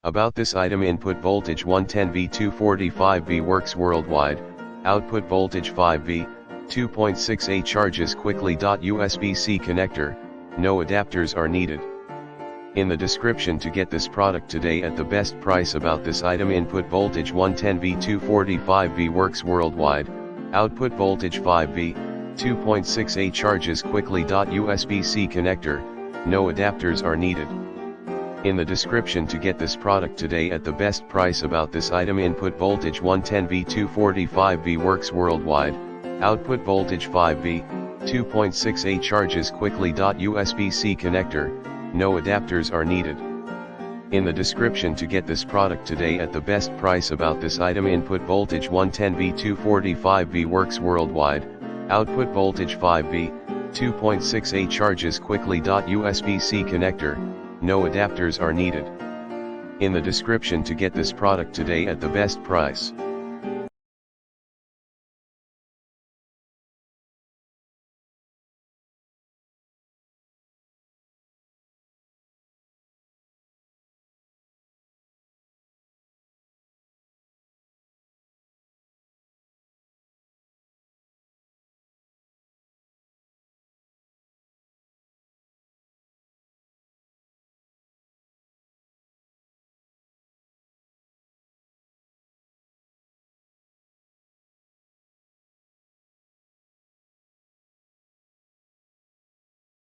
About this item: input voltage 110V 245V, works worldwide. Output voltage 5V, 2.68, charges quickly. USB-C connector, no adapters are needed. In the description to get this product today at the best price. About this item: input voltage 110V 245V, works worldwide. Output voltage 5V, 2.68, charges quickly. USB-C connector, no adapters are needed. In the description to get this product today at the best price. About this item: input voltage 110V 245V, works worldwide. Output voltage 5V, 2.68, charges quickly. USB-C connector, no adapters are needed. In the description to get this product today at the best price. About this item: input voltage 110V 245V, works worldwide. Output voltage 5V, 2.68, charges quickly. USB-C connector, no adapters are needed. In the description to get this product today at the best price.